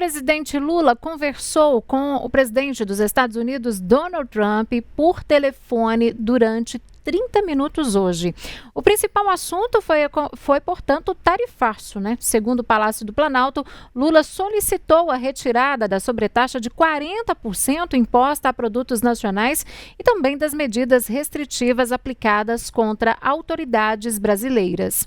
presidente Lula conversou com o presidente dos Estados Unidos, Donald Trump, por telefone durante 30 minutos hoje. O principal assunto foi, portanto, tarifaço, né? Segundo o Palácio do Planalto, Lula solicitou a retirada da sobretaxa de 40% imposta a produtos nacionais e também das medidas restritivas aplicadas contra autoridades brasileiras.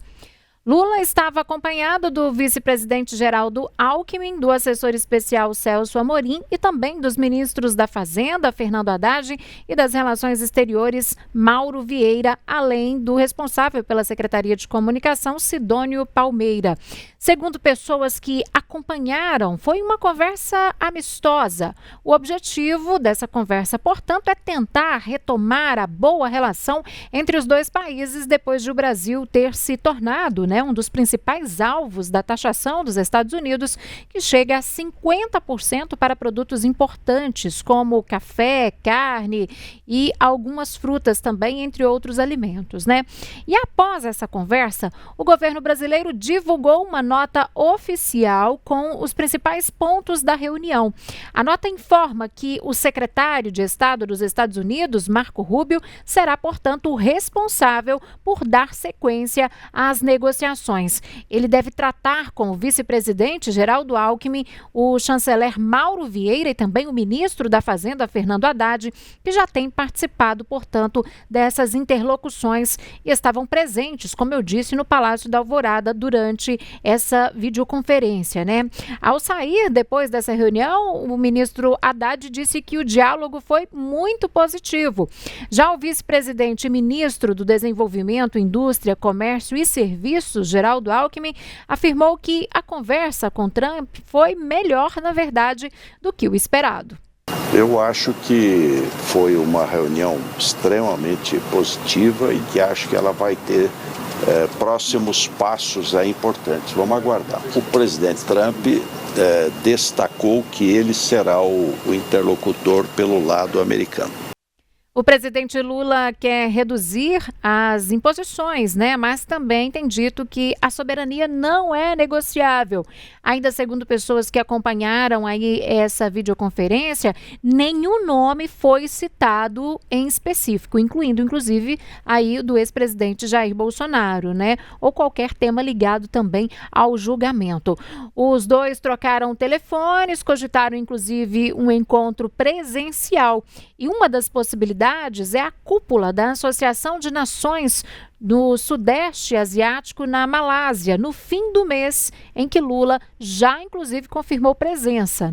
Lula estava acompanhado do vice-presidente Geraldo Alckmin, do assessor especial Celso Amorim e também dos ministros da Fazenda, Fernando Haddad, e das Relações Exteriores, Mauro Vieira, além do responsável pela Secretaria de Comunicação, Sidônio Palmeira. Segundo pessoas que acompanharam, foi uma conversa amistosa. O objetivo dessa conversa, portanto, é tentar retomar a boa relação entre os dois países depois de o Brasil ter se tornado, um dos principais alvos da taxação dos Estados Unidos, que chega a 50% para produtos importantes, como café, carne e algumas frutas também, entre outros alimentos, E após essa conversa, o governo brasileiro divulgou uma nota oficial com os principais pontos da reunião. A nota informa que o secretário de Estado dos Estados Unidos, Marco Rubio, será, portanto, o responsável por dar sequência às negociações. Ele deve tratar com o vice-presidente Geraldo Alckmin, o chanceler Mauro Vieira e também o ministro da Fazenda, Fernando Haddad, que já tem participado, portanto, dessas interlocuções e estavam presentes, como eu disse, no Palácio da Alvorada durante essa videoconferência, Ao sair depois dessa reunião, o ministro Haddad disse que o diálogo foi muito positivo. Já o vice-presidente e ministro do Desenvolvimento, Indústria, Comércio e Serviços, Geraldo Alckmin, afirmou que a conversa com Trump foi melhor, na verdade, do que o esperado. Eu acho que foi uma reunião extremamente positiva e que acho que ela vai ter próximos passos importantes. Vamos aguardar. O presidente Trump destacou que ele será o interlocutor pelo lado americano. O presidente Lula quer reduzir as imposições, mas também tem dito que a soberania não é negociável. Ainda segundo pessoas que acompanharam aí essa videoconferência, nenhum nome foi citado em específico, incluindo inclusive aí do ex-presidente Jair Bolsonaro, ou qualquer tema ligado também ao julgamento. Os dois trocaram telefones, cogitaram inclusive um encontro presencial e uma das possibilidades é a cúpula da Associação de Nações do Sudeste Asiático na Malásia, no fim do mês, em que Lula já, inclusive, confirmou presença,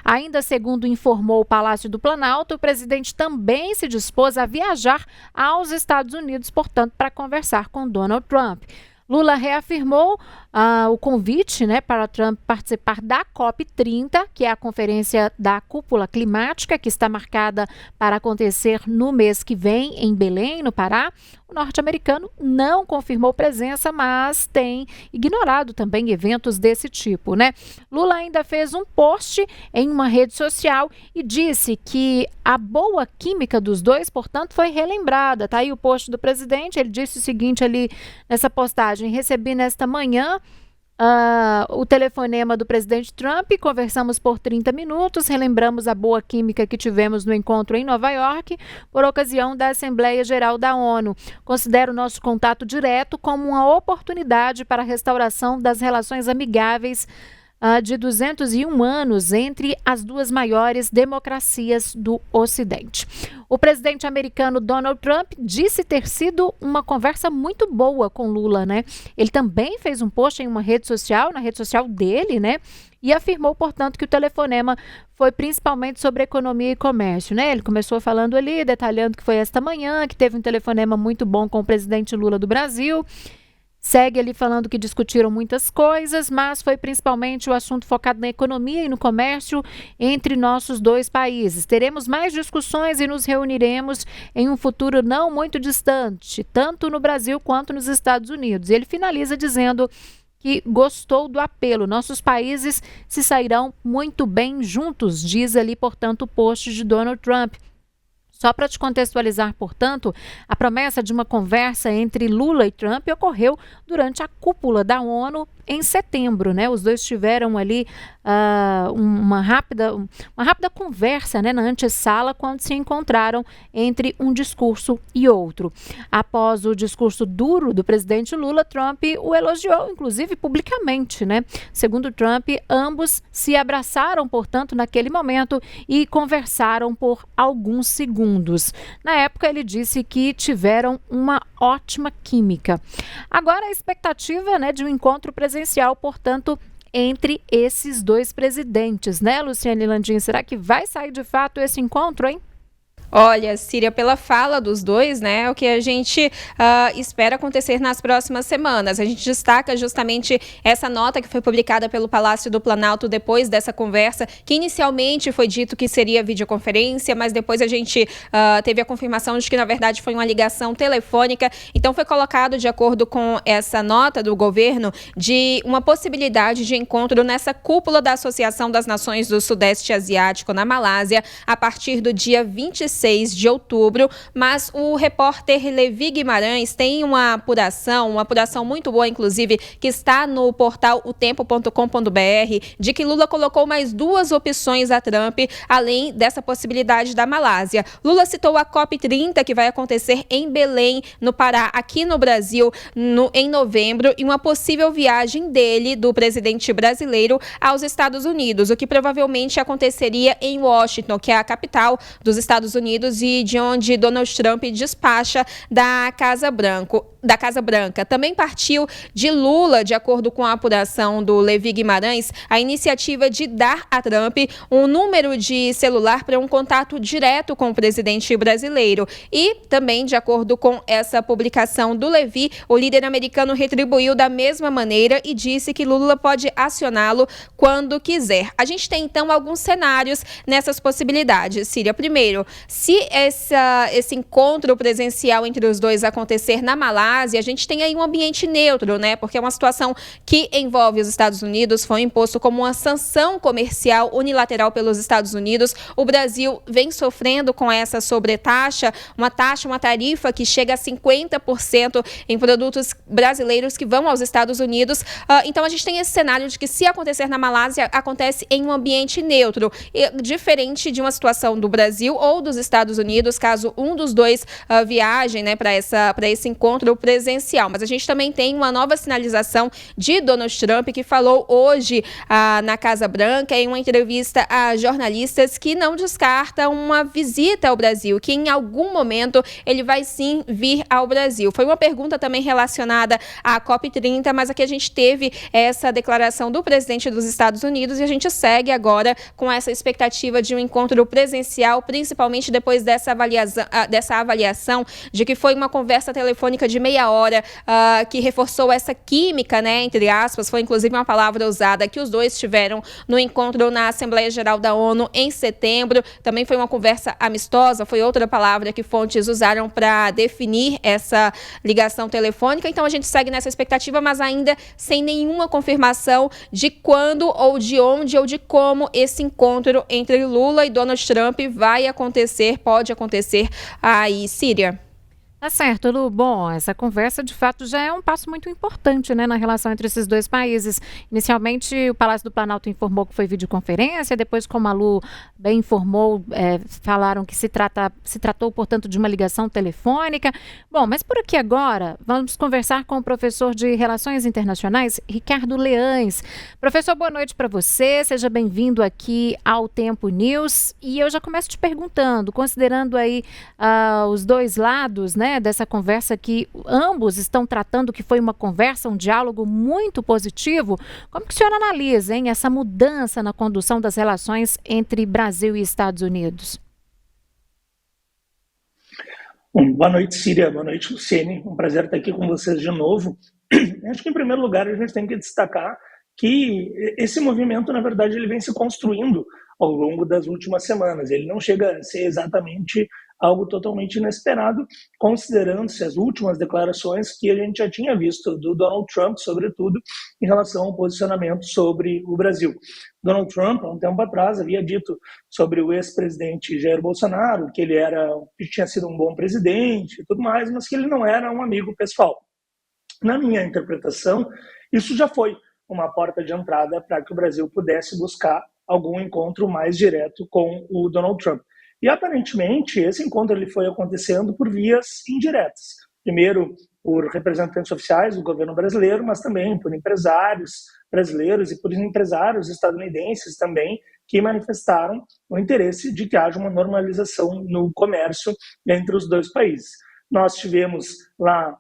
Ainda segundo informou o Palácio do Planalto, o presidente também se dispôs a viajar aos Estados Unidos, portanto, para conversar com Donald Trump. Lula reafirmou o convite para Trump participar da COP30, que é a conferência da cúpula climática, que está marcada para acontecer no mês que vem em Belém, no Pará. O norte-americano não confirmou presença, mas tem ignorado também eventos desse tipo, Lula ainda fez um post em uma rede social e disse que a boa química dos dois, portanto, foi relembrada. Tá aí o post do presidente, ele disse o seguinte ali nessa postagem: recebi nesta manhã o telefonema do presidente Trump, conversamos por 30 minutos, relembramos a boa química que tivemos no encontro em Nova York, por ocasião da Assembleia Geral da ONU. Considero nosso contato direto como uma oportunidade para a restauração das relações amigáveis de 201 anos entre as duas maiores democracias do Ocidente. O presidente americano Donald Trump disse ter sido uma conversa muito boa com Lula, Ele também fez um post em uma rede social, na rede social dele, E afirmou, portanto, que o telefonema foi principalmente sobre economia e comércio, Ele começou falando ali, detalhando que foi esta manhã, que teve um telefonema muito bom com o presidente Lula do Brasil. Segue ali falando que discutiram muitas coisas, mas foi principalmente o assunto focado na economia e no comércio entre nossos dois países. Teremos mais discussões e nos reuniremos em um futuro não muito distante, tanto no Brasil quanto nos Estados Unidos. Ele finaliza dizendo que gostou do apelo. Nossos países se sairão muito bem juntos, diz ali, portanto, o post de Donald Trump. Só para te contextualizar, portanto, a promessa de uma conversa entre Lula e Trump ocorreu durante a cúpula da ONU em setembro, né? Os dois tiveram ali uma rápida conversa, né, na antessala quando se encontraram entre um discurso e outro. Após o discurso duro do presidente Lula, Trump o elogiou, inclusive publicamente, né? Segundo Trump, ambos se abraçaram, portanto, naquele momento e conversaram por alguns segundos. Na época, ele disse que tiveram uma ótima química. Agora, a expectativa, né, de um encontro presencial, portanto, entre esses dois presidentes, né, Luciane Landim? Será que vai sair de fato esse encontro, hein? Olha, Síria, pela fala dos dois, né, é o que a gente espera acontecer nas próximas semanas. A gente destaca justamente essa nota que foi publicada pelo Palácio do Planalto depois dessa conversa, que inicialmente foi dito que seria videoconferência, mas depois a gente teve a confirmação de que, na verdade, foi uma ligação telefônica. Então, foi colocado, de acordo com essa nota do governo, de uma possibilidade de encontro nessa cúpula da Associação das Nações do Sudeste Asiático, na Malásia, a partir do dia 26 de outubro, mas o repórter Levi Guimarães tem uma apuração muito boa, inclusive, que está no portal otempo.com.br, de que Lula colocou mais duas opções a Trump, além dessa possibilidade da Malásia. Lula citou a COP30, que vai acontecer em Belém, no Pará, aqui no Brasil, em novembro, e uma possível viagem dele, do presidente brasileiro, aos Estados Unidos, o que provavelmente aconteceria em Washington, que é a capital dos Estados Unidos, e de onde Donald Trump despacha da Casa Branca. Também partiu de Lula, de acordo com a apuração do Levi Guimarães, a iniciativa de dar a Trump um número de celular para um contato direto com o presidente brasileiro. E também, de acordo com essa publicação do Levi, o líder americano retribuiu da mesma maneira e disse que Lula pode acioná-lo quando quiser. A gente tem, então, alguns cenários nessas possibilidades, Síria. Primeiro, se esse encontro presencial entre os dois acontecer na Malásia, a gente tem aí um ambiente neutro, né? Porque é uma situação que envolve os Estados Unidos, foi imposto como uma sanção comercial unilateral pelos Estados Unidos. O Brasil vem sofrendo com essa sobretaxa, uma tarifa que chega a 50% em produtos brasileiros que vão aos Estados Unidos. Então, a gente tem esse cenário de que, se acontecer na Malásia, acontece em um ambiente neutro, diferente de uma situação do Brasil ou dos Estados Unidos, caso um dos dois viajem, né, para esse encontro presencial. Mas a gente também tem uma nova sinalização de Donald Trump, que falou hoje na Casa Branca, em uma entrevista a jornalistas, que não descarta uma visita ao Brasil, que em algum momento ele vai sim vir ao Brasil. Foi uma pergunta também relacionada à COP30, mas aqui a gente teve essa declaração do presidente dos Estados Unidos e a gente segue agora com essa expectativa de um encontro presencial, principalmente depois dessa avaliação de que foi uma conversa telefônica de meia hora, que reforçou essa química, né, entre aspas, foi inclusive uma palavra usada, que os dois tiveram no encontro na Assembleia Geral da ONU em setembro. Também foi uma conversa amistosa, foi outra palavra que fontes usaram para definir essa ligação telefônica. Então, a gente segue nessa expectativa, mas ainda sem nenhuma confirmação de quando ou de onde ou de como esse encontro entre Lula e Donald Trump vai acontecer, pode acontecer aí, Síria. Tá certo, Lu. Bom, essa conversa de fato já é um passo muito importante, né, na relação entre esses dois países. Inicialmente, o Palácio do Planalto informou que foi videoconferência, depois, como a Lu bem informou, falaram que se tratou, portanto, de uma ligação telefônica. Bom, mas por aqui agora, vamos conversar com o professor de Relações Internacionais, Ricardo Leães. Professor, boa noite para você, seja bem-vindo aqui ao Tempo News. E eu já começo te perguntando, considerando aí os dois lados, né, dessa conversa, que ambos estão tratando que foi uma conversa, um diálogo muito positivo, como que o senhor analisa, hein, essa mudança na condução das relações entre Brasil e Estados Unidos? Bom, boa noite, Síria, boa noite, Luciene, um prazer estar aqui com vocês de novo. Acho que, em primeiro lugar, a gente tem que destacar que esse movimento, na verdade, ele vem se construindo ao longo das últimas semanas. Ele não chega a ser exatamente algo totalmente inesperado, considerando-se as últimas declarações que a gente já tinha visto do Donald Trump, sobretudo, em relação ao posicionamento sobre o Brasil. Donald Trump, há um tempo atrás, havia dito sobre o ex-presidente Jair Bolsonaro que que tinha sido um bom presidente e tudo mais, mas que ele não era um amigo pessoal. Na minha interpretação, isso já foi uma porta de entrada para que o Brasil pudesse buscar algum encontro mais direto com o Donald Trump. E aparentemente esse encontro ele foi acontecendo por vias indiretas. Primeiro, por representantes oficiais do governo brasileiro, mas também por empresários brasileiros e por empresários estadunidenses também, que manifestaram o interesse de que haja uma normalização no comércio entre os dois países. Nós tivemos lá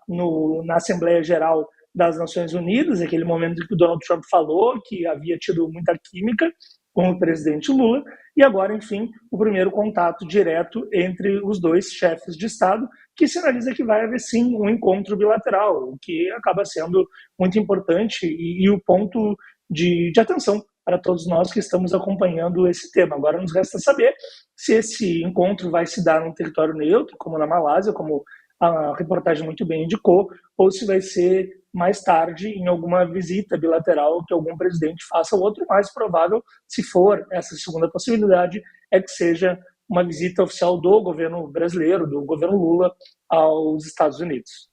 na Assembleia Geral das Nações Unidas, aquele momento em que o Donald Trump falou que havia tido muita química com o presidente Lula, e agora, enfim, o primeiro contato direto entre os dois chefes de Estado, que sinaliza que vai haver sim um encontro bilateral, o que acaba sendo muito importante e o ponto de atenção para todos nós que estamos acompanhando esse tema. Agora nos resta saber se esse encontro vai se dar num território neutro, como na Malásia, como a reportagem muito bem indicou, ou se vai ser mais tarde em alguma visita bilateral que algum presidente faça. O outro mais provável, se for essa segunda possibilidade, é que seja uma visita oficial do governo brasileiro, do governo Lula, aos Estados Unidos.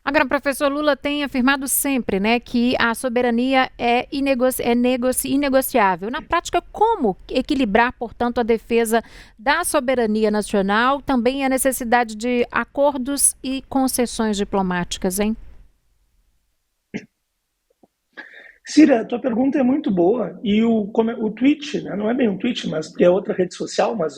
Agora, o professor Lula tem afirmado sempre, né, que a soberania é inegociável. Na prática, como equilibrar, portanto, a defesa da soberania nacional, também a necessidade de acordos e concessões diplomáticas, hein? Cira, a tua pergunta é muito boa e o tweet, né, não é bem um tweet, mas porque é outra rede social, mas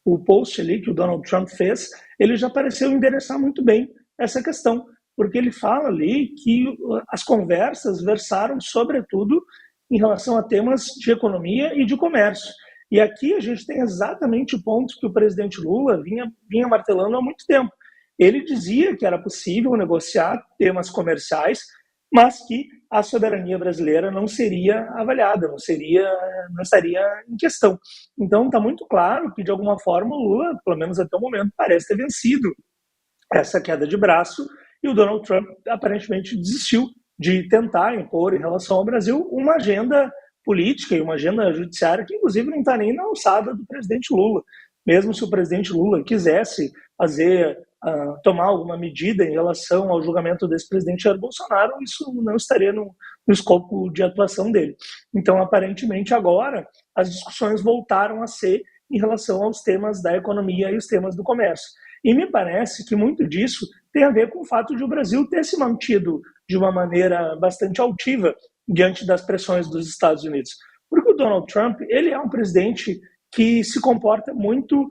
o post ali que o Donald Trump fez, ele já pareceu endereçar muito bem essa questão, porque ele fala ali que as conversas versaram sobretudo em relação a temas de economia e de comércio. E aqui a gente tem exatamente o ponto que o presidente Lula vinha martelando há muito tempo. Ele dizia que era possível negociar temas comerciais, mas que a soberania brasileira não seria avaliada, não estaria em questão. Então está muito claro que, de alguma forma, o Lula, pelo menos até o momento, parece ter vencido essa queda de braço, e o Donald Trump aparentemente desistiu de tentar impor em relação ao Brasil uma agenda política e uma agenda judiciária que, inclusive, não está nem na alçada do presidente Lula. Mesmo se o presidente Lula quisesse tomar alguma medida em relação ao julgamento desse presidente Jair Bolsonaro, isso não estaria no escopo de atuação dele. Então, aparentemente, agora, as discussões voltaram a ser em relação aos temas da economia e os temas do comércio. E me parece que muito disso tem a ver com o fato de o Brasil ter se mantido de uma maneira bastante altiva diante das pressões dos Estados Unidos. Porque o Donald Trump, ele é um presidente que se comporta muito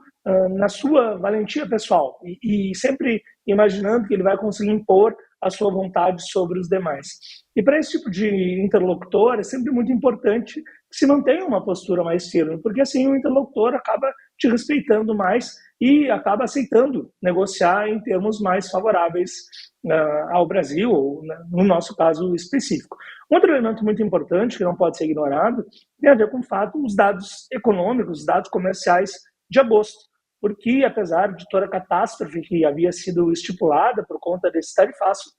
na sua valentia pessoal e sempre imaginando que ele vai conseguir impor a sua vontade sobre os demais. E para esse tipo de interlocutor é sempre muito importante que se mantenha uma postura mais firme, porque assim o interlocutor acaba te respeitando mais e acaba aceitando negociar em termos mais favoráveis ao Brasil, ou no nosso caso específico. Outro elemento muito importante, que não pode ser ignorado, tem a ver com o fato dos dados econômicos, os dados comerciais de agosto, porque apesar de toda a catástrofe que havia sido estipulada por conta desse tarifaço,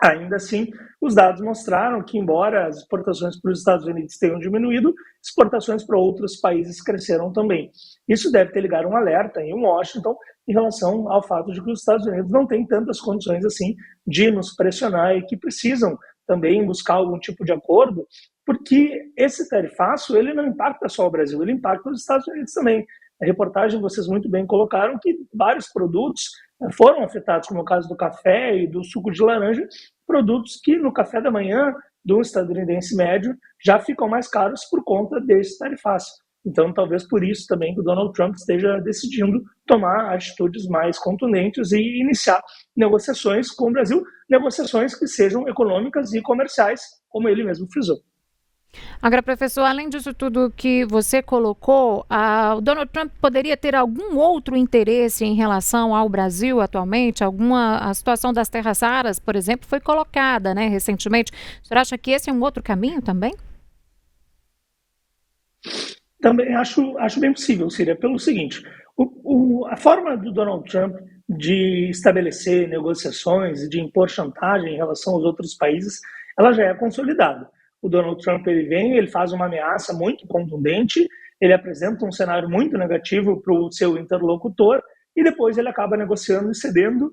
ainda assim, os dados mostraram que, embora as exportações para os Estados Unidos tenham diminuído, exportações para outros países cresceram também. Isso deve ter ligado um alerta em Washington em relação ao fato de que os Estados Unidos não têm tantas condições assim de nos pressionar e que precisam também buscar algum tipo de acordo, porque esse tarifaço ele não impacta só o Brasil, ele impacta os Estados Unidos também. A reportagem vocês muito bem colocaram que vários produtos foram afetados, como o caso do café e do suco de laranja, produtos que no café da manhã do estadunidense médio já ficam mais caros por conta desse tarifaço. Então, talvez por isso também que o Donald Trump esteja decidindo tomar atitudes mais contundentes e iniciar negociações com o Brasil, negociações que sejam econômicas e comerciais, como ele mesmo frisou. Agora, professor, além disso tudo que você colocou, o Donald Trump poderia ter algum outro interesse em relação ao Brasil atualmente? A situação das terras raras, por exemplo, foi colocada, né, recentemente. O senhor acha que esse é um outro caminho também? Também acho bem possível, Círia, pelo seguinte, a forma do Donald Trump de estabelecer negociações e de impor chantagem em relação aos outros países, ela já é consolidada. O Donald Trump ele faz uma ameaça muito contundente, ele apresenta um cenário muito negativo para o seu interlocutor e depois ele acaba negociando e cedendo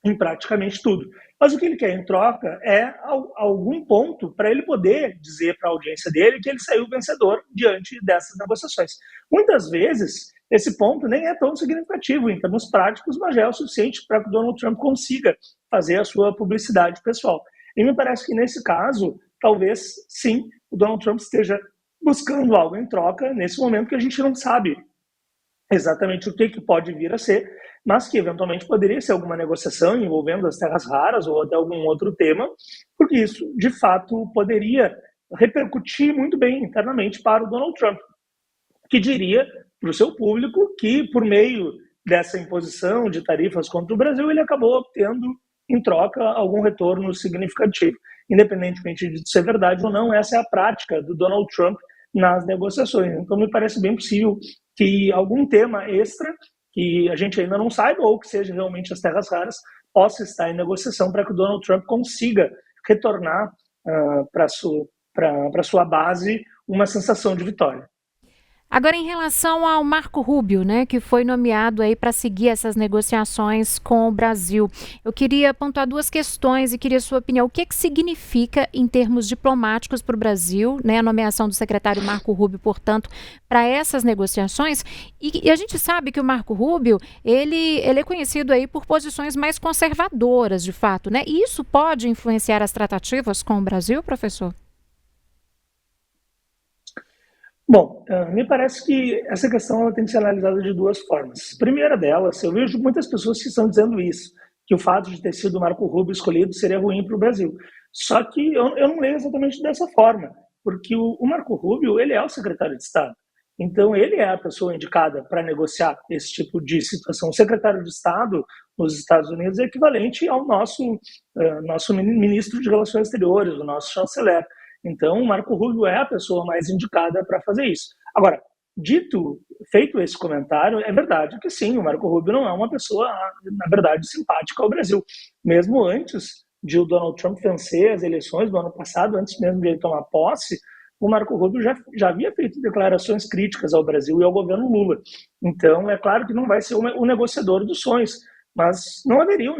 em praticamente tudo. Mas o que ele quer em troca é algum ponto para ele poder dizer para a audiência dele que ele saiu vencedor diante dessas negociações. Muitas vezes, esse ponto nem é tão significativo em termos práticos, mas já é o suficiente para que o Donald Trump consiga fazer a sua publicidade pessoal. E me parece que, nesse caso, talvez, sim, o Donald Trump esteja buscando algo em troca nesse momento que a gente não sabe exatamente o que pode vir a ser, mas que eventualmente poderia ser alguma negociação envolvendo as terras raras ou até algum outro tema, porque isso, de fato, poderia repercutir muito bem internamente para o Donald Trump, que diria para o seu público que, por meio dessa imposição de tarifas contra o Brasil, ele acabou obtendo, em troca, algum retorno significativo. Independentemente de ser verdade ou não, essa é a prática do Donald Trump nas negociações. Então, me parece bem possível que algum tema extra, que a gente ainda não saiba, ou que seja realmente as terras raras, possa estar em negociação para que o Donald Trump consiga retornar para sua base uma sensação de vitória. Agora, em relação ao Marco Rubio, né, que foi nomeado aí para seguir essas negociações com o Brasil, eu queria pontuar duas questões e queria sua opinião. O que significa, em termos diplomáticos, para o Brasil, né, a nomeação do secretário Marco Rubio, portanto, para essas negociações? E a gente sabe que o Marco Rubio, ele é conhecido aí por posições mais conservadoras, de fato, né? E isso pode influenciar as tratativas com o Brasil, professor? Bom, me parece que essa questão ela tem que ser analisada de duas formas. A primeira delas, eu vejo muitas pessoas que estão dizendo isso, que o fato de ter sido o Marco Rubio escolhido seria ruim para o Brasil. Só que eu não leio exatamente dessa forma, porque o Marco Rubio ele é o secretário de Estado. Então, ele é a pessoa indicada para negociar esse tipo de situação. O secretário de Estado nos Estados Unidos é equivalente ao nosso ministro de Relações Exteriores, o nosso chanceler. Então, o Marco Rubio é a pessoa mais indicada para fazer isso. Agora, feito esse comentário, é verdade que sim, o Marco Rubio não é uma pessoa, na verdade, simpática ao Brasil. Mesmo antes de o Donald Trump vencer as eleições do ano passado, antes mesmo de ele tomar posse, o Marco Rubio já havia feito declarações críticas ao Brasil e ao governo Lula. Então, é claro que não vai ser o negociador dos sonhos, mas não haveria um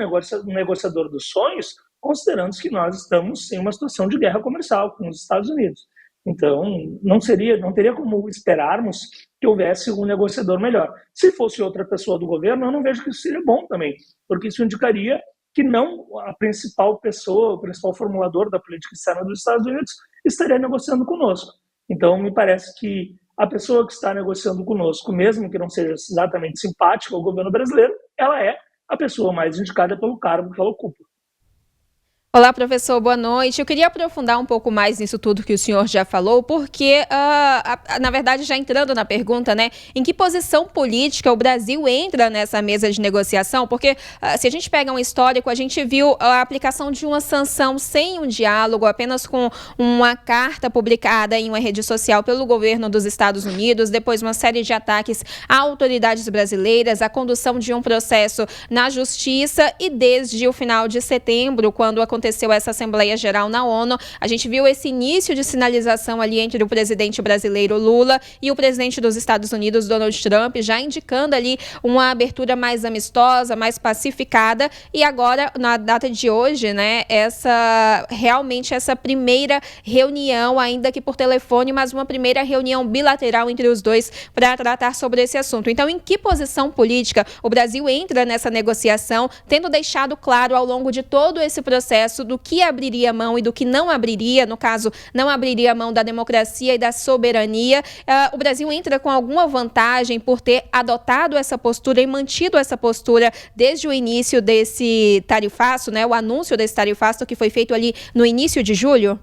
negociador dos sonhos considerando que nós estamos em uma situação de guerra comercial com os Estados Unidos. Então, não teria como esperarmos que houvesse um negociador melhor. Se fosse outra pessoa do governo, eu não vejo que isso seria bom também, porque isso indicaria que não a principal pessoa, o principal formulador da política externa dos Estados Unidos estaria negociando conosco. Então, me parece que a pessoa que está negociando conosco, mesmo que não seja exatamente simpática ao governo brasileiro, ela é a pessoa mais indicada pelo cargo que ela ocupa. Olá, professor, boa noite. Eu queria aprofundar um pouco mais nisso tudo que o senhor já falou, porque, na verdade, já entrando na pergunta, né, em que posição política o Brasil entra nessa mesa de negociação? Porque, se a gente pega um histórico, a gente viu a aplicação de uma sanção sem um diálogo, apenas com uma carta publicada em uma rede social pelo governo dos Estados Unidos, depois uma série de ataques a autoridades brasileiras, a condução de um processo na justiça e desde o final de setembro, quando aconteceu essa Assembleia Geral na ONU, a gente viu esse início de sinalização ali entre o presidente brasileiro Lula e o presidente dos Estados Unidos, Donald Trump, já indicando ali uma abertura mais amistosa, mais pacificada, e agora, na data de hoje, né, realmente essa primeira reunião, ainda que por telefone, mas uma primeira reunião bilateral entre os dois para tratar sobre esse assunto. Então, em que posição política o Brasil entra nessa negociação, tendo deixado claro ao longo de todo esse processo do que abriria mão e do que não abriria, no caso, não abriria mão da democracia e da soberania? O Brasil entra com alguma vantagem por ter adotado essa postura e mantido essa postura desde o início desse tarifaço, né? O anúncio desse tarifaço que foi feito ali no início de julho?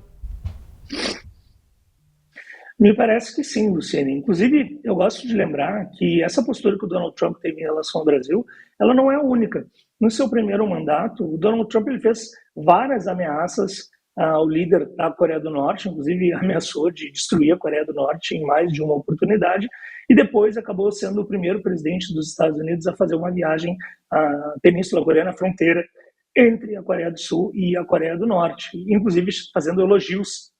Me parece que sim, Luciane. Inclusive, eu gosto de lembrar que essa postura que o Donald Trump teve em relação ao Brasil, ela não é a única. No seu primeiro mandato, o Donald Trump ele fez várias ameaças ao líder da Coreia do Norte, inclusive ameaçou de destruir a Coreia do Norte em mais de uma oportunidade, e depois acabou sendo o primeiro presidente dos Estados Unidos a fazer uma viagem à Península Coreana, à fronteira entre a Coreia do Sul e a Coreia do Norte, inclusive fazendo elogios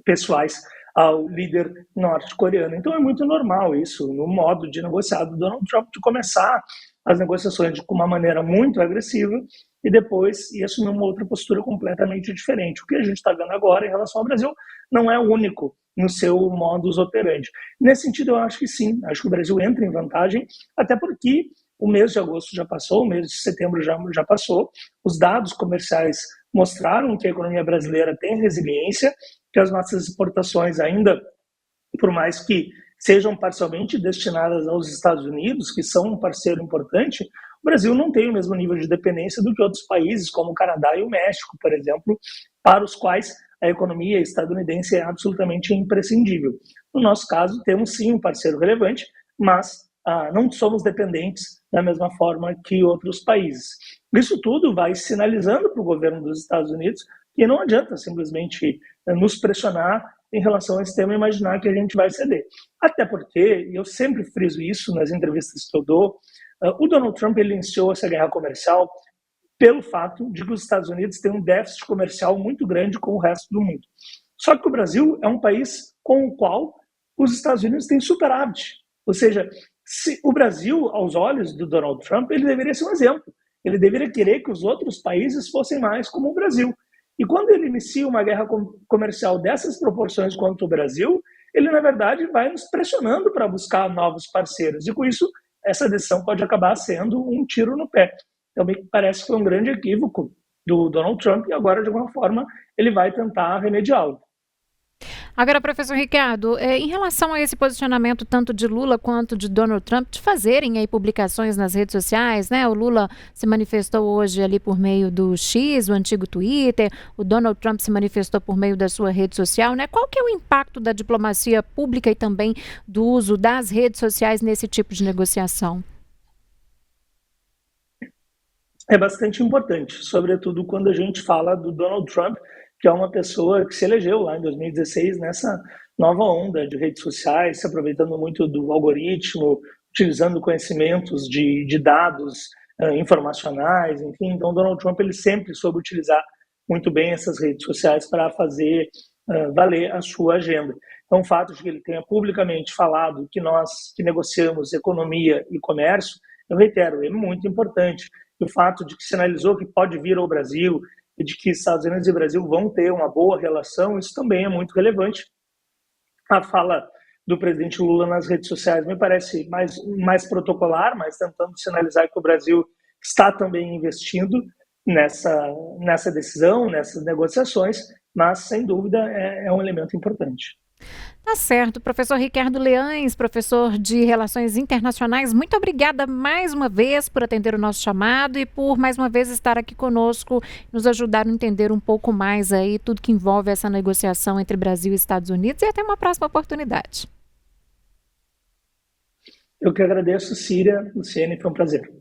pessoais ao líder norte-coreano. Então é muito normal isso, no modo de negociar do Donald Trump, de começar as negociações com uma maneira muito agressiva e depois ir assumir uma outra postura completamente diferente. O que a gente está vendo agora em relação ao Brasil não é único no seu modus operandi. Nesse sentido, eu acho que sim, acho que o Brasil entra em vantagem, até porque o mês de agosto já passou, o mês de setembro já passou, os dados comerciais mostraram que a economia brasileira tem resiliência, que as nossas exportações ainda, por mais que sejam parcialmente destinadas aos Estados Unidos, que são um parceiro importante, o Brasil não tem o mesmo nível de dependência do que outros países, como o Canadá e o México, por exemplo, para os quais a economia estadunidense é absolutamente imprescindível. No nosso caso, temos sim um parceiro relevante, mas não somos dependentes da mesma forma que outros países. Isso tudo vai sinalizando para o governo dos Estados Unidos que não adianta simplesmente nos pressionar em relação a esse tema e imaginar que a gente vai ceder. Até porque, e eu sempre friso isso nas entrevistas que eu dou, o Donald Trump ele iniciou essa guerra comercial pelo fato de que os Estados Unidos têm um déficit comercial muito grande com o resto do mundo. Só que o Brasil é um país com o qual os Estados Unidos têm superávit. Ou seja, se o Brasil, aos olhos do Donald Trump, ele deveria ser um exemplo. Ele deveria querer que os outros países fossem mais como o Brasil. E quando ele inicia uma guerra comercial dessas proporções contra o Brasil, ele, na verdade, vai nos pressionando para buscar novos parceiros. E, com isso, essa decisão pode acabar sendo um tiro no pé. Então, me parece que foi um grande equívoco do Donald Trump e agora, de alguma forma, ele vai tentar remediá-lo. Agora, professor Ricardo, em relação a esse posicionamento tanto de Lula quanto de Donald Trump, de fazerem aí publicações nas redes sociais, né? O Lula se manifestou hoje ali por meio do X, o antigo Twitter, o Donald Trump se manifestou por meio da sua rede social, né? Qual que é o impacto da diplomacia pública e também do uso das redes sociais nesse tipo de negociação? É bastante importante, sobretudo quando a gente fala do Donald Trump, que é uma pessoa que se elegeu lá em 2016 nessa nova onda de redes sociais, se aproveitando muito do algoritmo, utilizando conhecimentos de dados informacionais, enfim. Então, Donald Trump ele sempre soube utilizar muito bem essas redes sociais para fazer valer a sua agenda. Então, o fato de que ele tenha publicamente falado que nós que negociamos economia e comércio, eu reitero, é muito importante. E o fato de que sinalizou que pode vir ao Brasil e de que Estados Unidos e Brasil vão ter uma boa relação, isso também é muito relevante. A fala do presidente Lula nas redes sociais me parece mais protocolar, mas tentando sinalizar que o Brasil está também investindo nessa decisão, nessas negociações, mas, sem dúvida, é um elemento importante. Tá certo. Professor Ricardo Leães, professor de Relações Internacionais, muito obrigada mais uma vez por atender o nosso chamado e por mais uma vez estar aqui conosco, nos ajudar a entender um pouco mais aí tudo que envolve essa negociação entre Brasil e Estados Unidos, e até uma próxima oportunidade. Eu que agradeço, Síria, Luciene, foi um prazer.